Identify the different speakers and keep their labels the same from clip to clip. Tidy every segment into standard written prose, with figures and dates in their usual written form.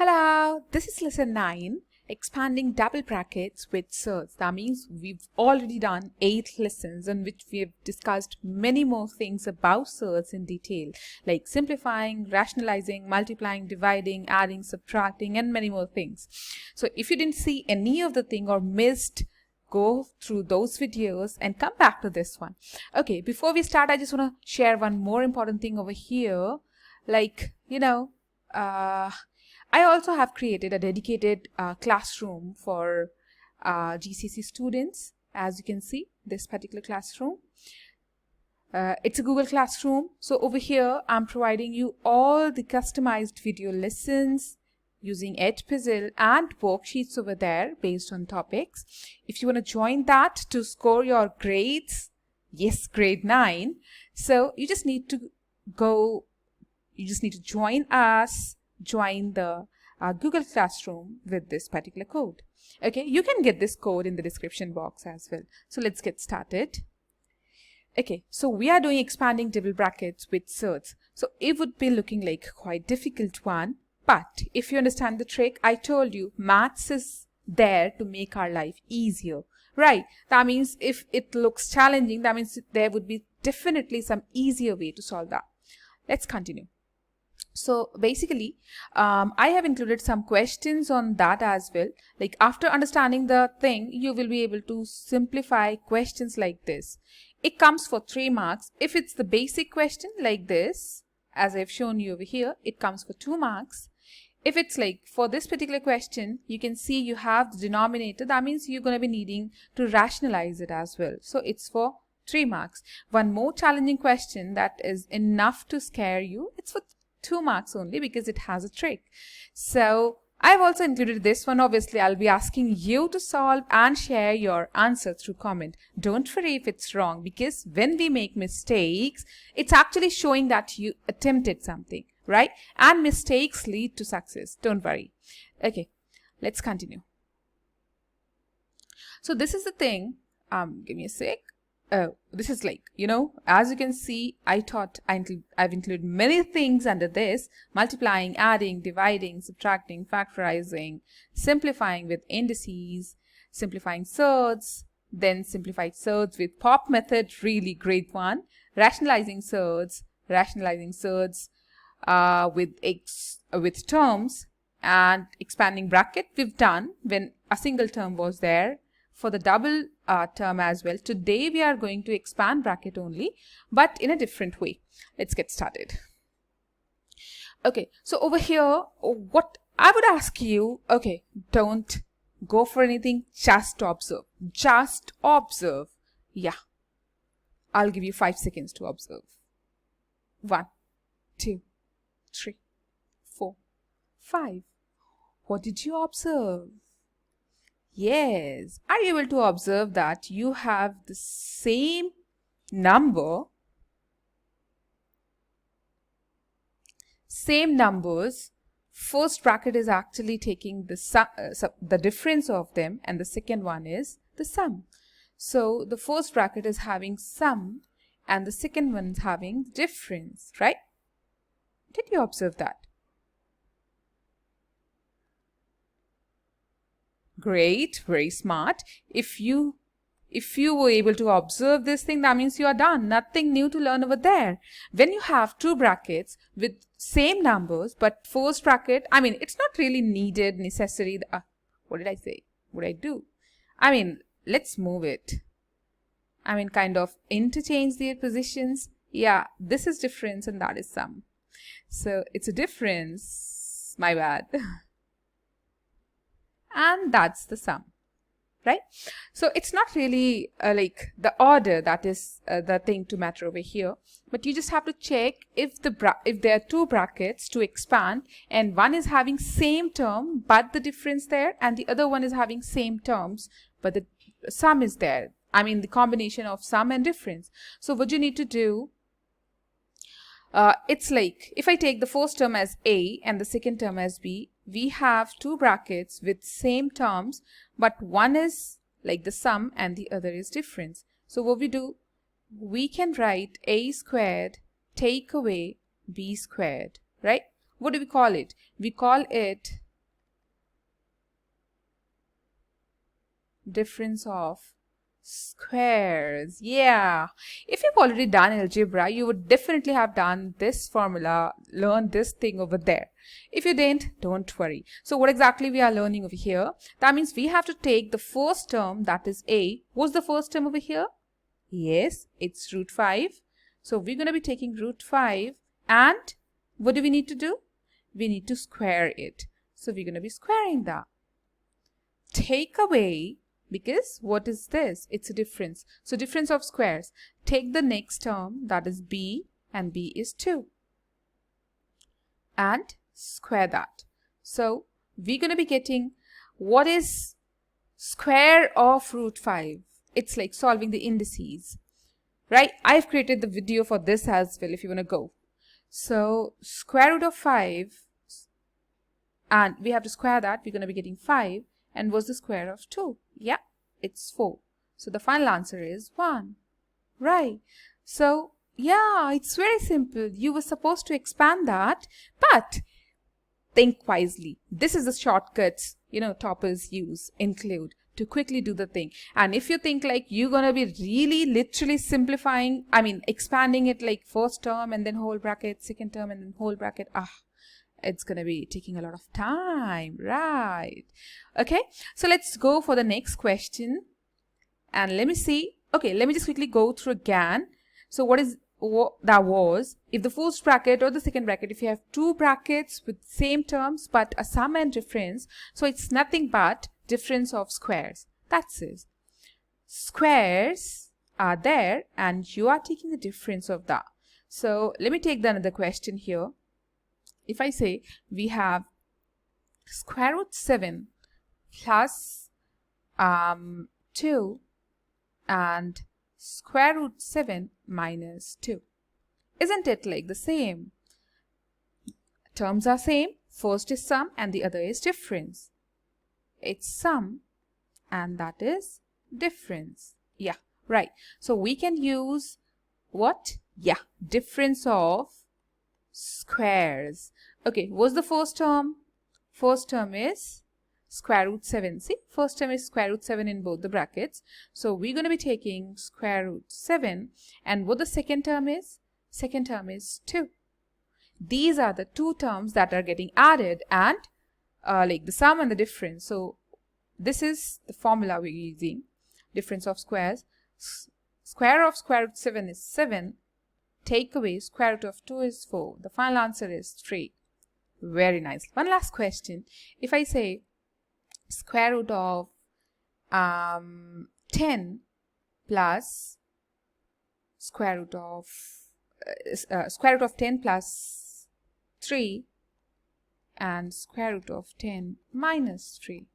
Speaker 1: Hello, this is lesson 9, expanding double brackets with surds. That means we've already done 8 lessons in which we have discussed many more things about surds in detail, like simplifying, rationalizing, multiplying, dividing, adding, subtracting, and many more things. So if you didn't see any of the thing or missed, go through those videos and come back to this one. Okay, before we start, I just want to share one more important thing over here. I also have created a dedicated classroom for GCSE students. As you can see, this particular classroom. It's a Google Classroom. So over here, I'm providing you all the customized video lessons using Edpuzzle and worksheets over there based on topics. If you want to join that to score your grades, yes, grade 9. So you just need to join us. Join the Google Classroom with this particular code. Okay, you can get this code in the description box as well. So let's get started. Okay, so we are doing expanding double brackets with surds. So it would be looking like quite difficult one, but if you understand the trick, I told you maths is there to make our life easier, right? That means if it looks challenging, that means there would be definitely some easier way to solve that. Let's continue. So basically, I have included some questions on that as well. Like after understanding the thing, you will be able to simplify questions like this. It comes for 3 marks. If it's the basic question like this, as I've shown you over here, it comes for 2 marks. If it's like for this particular question, you can see you have the denominator. That means you're going to be needing to rationalize it as well. So it's for 3 marks. One more challenging question that is enough to scare you. It's for 2 marks only because it has a trick. So I've also included this one. Obviously, I'll be asking you to solve and share your answer through comment. Don't worry if it's wrong, because when we make mistakes, it's actually showing that you attempted something, right? And mistakes lead to success. Don't worry. Okay, let's continue. So this is the thing. Give me a sec. This is like, as you can see, I've included many things under this: multiplying, adding, dividing, subtracting, factorizing, simplifying with indices, simplifying surds, then simplified surds with pop method, really great one, rationalizing surds with terms, and expanding bracket we've done when a single term was there. For the double term as well. Today we are going to expand bracket only, but in a different way. Let's get started. Okay, so over here, what I would ask you, okay, don't go for anything, just observe. Just observe. Yeah, I'll give you 5 seconds to observe. 1, 2, 3, 4, 5. What did you observe? Yes, are you able to observe that you have the same number, same numbers? First bracket is actually taking the difference of them, and the second one is the sum. So the first bracket is having sum and the second one is having difference, right? Did you observe that? Great, very smart. If you were able to observe this thing, that means you are done. Nothing new to learn over there. When you have 2 brackets with same numbers, but first bracket, it's not really necessary. What did I say? What did I do? Let's move it. Kind of interchange their positions. Yeah, this is difference and that is sum. So it's a difference. My bad. And that's the sum, right? So it's not really like the order that is the thing to matter over here, but you just have to check if there are 2 brackets to expand and one is having same term but the difference there, and the other one is having same terms but the sum is there. The combination of sum and difference. So what you need to do, it's like if I take the first term as A and the second term as B, we have 2 brackets with same terms, but one is like the sum and the other is difference. So what we do, we can write A squared take away B squared, right? What do we call it? We call it difference of squares. Yeah, if you've already done algebra, you would definitely have done this formula, learned this thing over there. If you didn't, don't worry. So what exactly we are learning over here? That means we have to take the first term, that is a. What's the first term over here? Yes, it's root 5. So we're going to be taking root 5, and what do we need to do? We need to square it. So we're going to be squaring that. Take away, because what is this? It's a difference. So difference of squares. Take the next term, that is b, and b is 2. And square that. So we're going to be getting, what is square of root 5? It's like solving the indices, right? I've created the video for this as well if you want to go. So square root of 5, and we have to square that. We're going to be getting 5. And what's the square of 2? Yeah, it's 4. So the final answer is 1. Right. So yeah, it's very simple. You were supposed to expand that, but think wisely. This is the shortcuts, toppers include to quickly do the thing. And if you think like you're going to be really literally simplifying, expanding it like first term and then whole bracket, second term and then whole bracket, it's going to be taking a lot of time, right? Okay, so let's go for the next question. And let me see. Okay, let me just quickly go through again. So what that was, if the first bracket or the second bracket, if you have two brackets with same terms but a sum and difference, so it's nothing but difference of squares. That's it. Squares are there and you are taking the difference of that. So let me take another question here. If I say we have square root 7 plus 2 and square root 7 minus 2. Isn't it like the same? Terms are same. First is sum and the other is difference. It's sum and that is difference. Yeah, right. So we can use what? Yeah, difference of squares. Okay, what's the first term? First term is square root 7. See, first term is square root 7 in both the brackets. So we're going to be taking square root 7. And what the second term is? Second term is 2. These are the two terms that are getting added and like the sum and the difference. So this is the formula we're using. Difference of squares. Square of square root 7 is 7. Take away square root of 2 is 4. The final answer is 3. Very nice. One last question. If I say square root of 10 plus square root of 10 plus 3 and square root of 10 minus 3.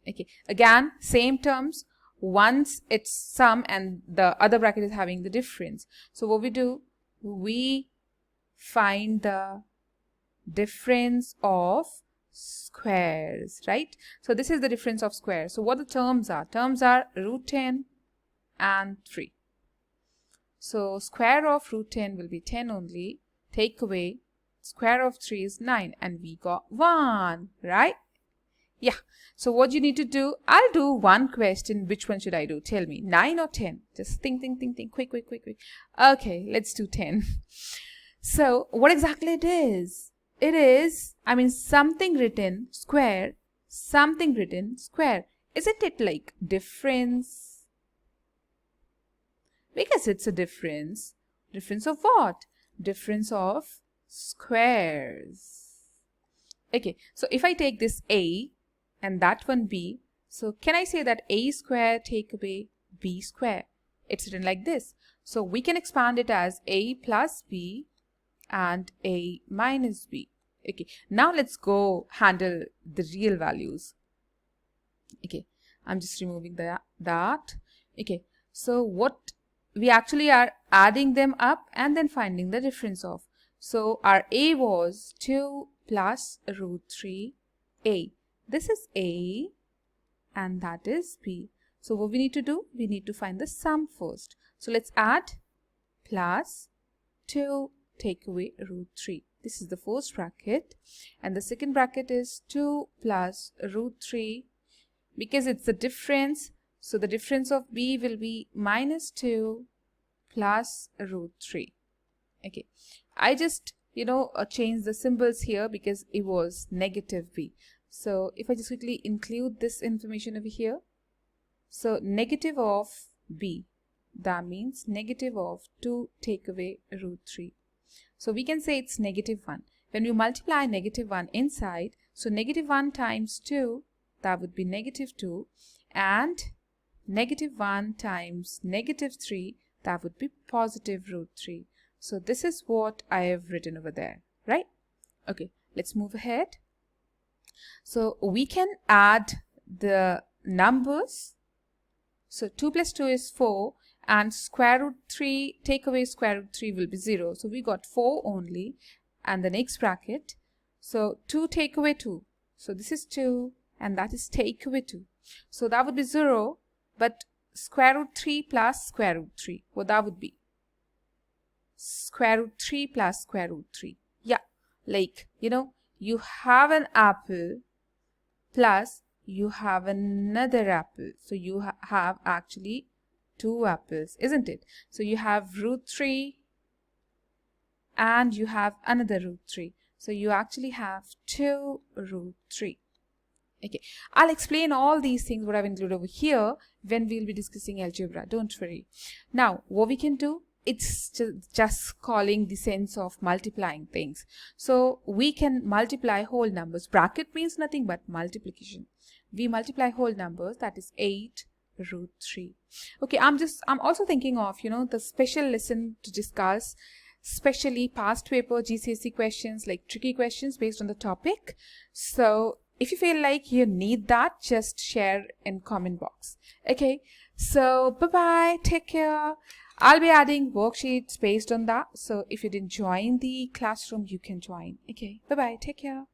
Speaker 1: Okay, again same terms. Once it's sum and the other bracket is having the difference. So what we do, we find the difference of squares, right? So this is the difference of squares. So what the terms are? Terms are root 10 and 3. So square of root 10 will be 10 only. Take away square of 3 is 9 and we got 1, right? Yeah. So what you need to do, I'll do one question. Which one should I do? Tell me, 9 or 10? Just think. Quick. Okay, let's do 10. So what exactly it is? It is, something written square, something written square. Isn't it like difference? Because it's a difference. Difference of what? Difference of squares. Okay, so if I take this a and that one b, so can I say that a square take away b square? It's written like this. So we can expand it as a plus b and a minus b. Okay, now let's go handle the real values. Okay, I'm just removing that. Okay, so what we actually are adding them up and then finding the difference of. So our a was 2 plus root 3a. This is a and that is b. So what we need to do? We need to find the sum first. So let's add plus 2 take away root 3. This is the first bracket and the second bracket is 2 plus root 3. Because it's the difference, So the difference of b will be minus 2 plus root 3. Okay, I just change the symbols here because it was negative b. So if I just quickly include this information over here, so negative of b, that means negative of 2 take away root 3. So we can say it's negative 1. When we multiply negative 1 inside, so negative 1 times 2, that would be negative 2, and negative 1 times negative 3, that would be positive root 3. So this is what I have written over there, right? Okay, let's move ahead. So we can add the numbers. So 2 plus 2 is 4, and square root 3, take away square root 3 will be 0. So we got 4 only, and the next bracket. So 2 take away 2. So this is 2, and that is take away 2. So that would be 0, but square root 3 plus square root 3, well, that would be square root 3 plus square root 3. Yeah, like, you have an apple plus you have another apple. So you have actually 2 apples, isn't it? So you have root 3 and you have another root 3. So you actually have 2 root 3. Okay, I'll explain all these things what I've included over here when we'll be discussing algebra. Don't worry. Now, what we can do, it's just calling the sense of multiplying things. So we can multiply whole numbers. Bracket means nothing but multiplication. We multiply whole numbers, that is 8 root 3. Okay, I'm also thinking of, the special lesson to discuss, especially past paper GCSE questions, like tricky questions based on the topic. So if you feel like you need that, just share in comment box. Okay, so bye-bye, take care. I'll be adding worksheets based on that. So if you didn't join the classroom, you can join. Okay, bye-bye, take care.